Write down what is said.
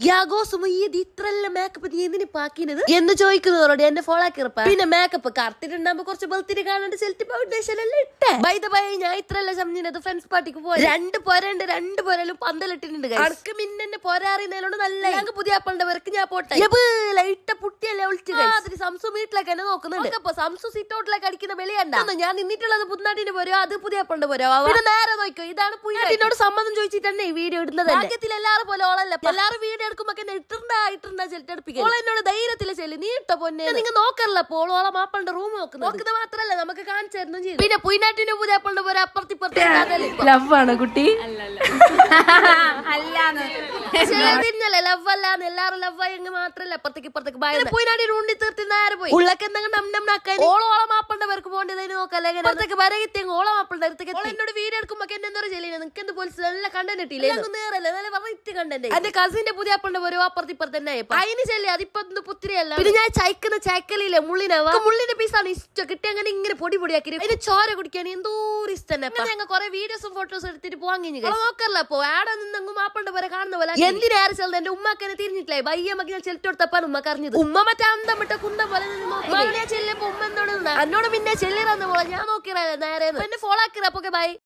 യാഗോ സുമയ്യത് ഇത്രല്ല makeup നീ എന്തിനു പാക്കിനത് എന്ന് ചോദിക്കുന്നവരോട് എന്നെ ഫോളോ ആക്കിറപ്പ. പിന്നെ മേക്കപ്പ് കറുത്തിട്ടുണ്ടാകുമ്പോ കുറച്ച് ബെൽത്തിന് കാണാണ്ട് സെൽറ്റി ഫൗണ്ടേഷൻ എല്ലാം ഇട്ടേ. ബൈ ദ ബൈ ഞാൻ ഇത്രല്ല സമഞ്ഞത് ഫ്രണ്ട്സ് പാർട്ടിക്ക് പോയി 2 പോരലും പന്തലിട്ടിട്ടുണ്ട്. അടക്ക് മിന്നെ പോരാറിയുന്നതിനോട് നല്ല ഞങ്ങൾക്ക് പുതിയ ആപ്പണ്ടവർക്ക് ഞാൻ പോട്ടെ ലൈറ്റ് പുട്ടിയല്ലേ വിളിച്ചു സംസു വീട്ടിലേക്ക് എന്നെ നോക്കുന്നുണ്ട്. അപ്പൊ സംസു സിറ്റൗട്ടിലേക്ക് അടിക്കുന്ന വെളിയണ്ട ഞാൻ നിന്നിട്ടുള്ളത് പുതുനാട്ടിന് പോരോ അത് പുതിയ ആപ്പണ്ട് പോരോ. പിന്നെ നേരെ നോക്കോ ഇതാണ് പുതിയ സമ്മതം ചോദിച്ചിട്ട് ഈ വീഡിയോ ഇടുന്നത്. ഭാഗ്യത്തിൽ എല്ലാരും പോലെ ഓളല്ല എല്ലാരും വീഡിയോ എടുക്കുമ്പോ ഇട്ടുണ്ടാ ചെലട്ടെടുപ്പിക്കും. ഓള എന്നോട് ധൈര്യത്തില് ചെല്ലി നീ ഇട്ട പൊന്നെ നിങ്ങൾ നോക്കല്ല ഓളെ മാപ്പളുടെ റൂം നോക്കുന്നത് മാത്രല്ല നമുക്ക് കാണിച്ചായിരുന്നു ചെയ്തു. പിന്നെ പുയിനാട്ടിന് പുതിയ ആപ്പളുടെ പോലെ അപ്പുറത്തിപ്പുറത്തെ ലവ് ആണ് കുട്ടി തിരിഞ്ഞല്ലേ ലവ് അല്ലാന്ന് എല്ലാരും ലവ് ആയി മാത്രല്ല അപ്പുറത്തേക്ക് ഇപ്പുറത്തേക്ക് പുയിനാട്ടി ഉണ്ടി തീർത്തി നേരെ പോയി ഉള്ളൊക്കെ എന്തെങ്കിലും ഓളോളം മാപ്പളുടെ പേർക്ക് പോകേണ്ടത് നോക്കല്ലേ പുറത്തേക്ക് വരകത്തി ഓളം മാപ്പളുടെ അടുത്തേക്ക് എന്നോട് വീഡിയോ എടുക്കുമ്പോ എന്തോ ചെയ്യില്ല നിങ്ങൾക്ക് എന്ത് പോലീസ് നല്ല കണ്ടന്റ് ഇട്ടില്ലേ നേരല്ലേ നല്ല വെറൈറ്റി കണ്ടന്റ്. എന്റെ കസിന്റെ പുതിയ ആപ്പളുടെ പോരോ അപ്പുറത്തിപ്പുറത്ത് തന്നെ അതിന് ചെല്ലി അതിപ്പോ പുത്തിരിയല്ല. പിന്നെ ഞാൻ ചൈക്കുന്ന ചൈക്കലില്ലേ മുള്ളിന്റെ പീസാണ് ഇഷ്ടം കിട്ടിയ അങ്ങനെ ഇങ്ങനെ പൊടിയാക്കി അതിന് ചോര കുടിക്കാൻ എന്തോ ഇഷ്ടം. ഞങ്ങൾ കുറെ വീഡിയോസും ഫോട്ടോസും എടുത്തിട്ട് പോവാങ്ങി നോക്കല്ല പോ ആടെ നിന്നെങ്കും മാപ്പളുടെ പോലെ കാണുന്ന പോലെ എന്തിനാറ് ചെല്ലുന്നത്. എന്റെ ഉമ്മക്കനെ തിരിഞ്ഞിട്ടില്ലേ ബയ്യമ്മക്ക് ഞാൻ ചെല്ലിട്ടെടുത്തപ്പാണ് ഉമ്മക്ക് അറിഞ്ഞത്. ഉമ്മ മറ്റേ അന്തം വിട്ട കുന്തം പോലെ ചെല്ലിയപ്പോ ഉമ്മ എന്നോട് പിന്നെ ചെല്ലിറന്ന പോലെ ഞാൻ നോക്കിയാ നേരെ എന്നെ ഫോളോ ആക്കിറപ്പൊക്കെ ബൈ.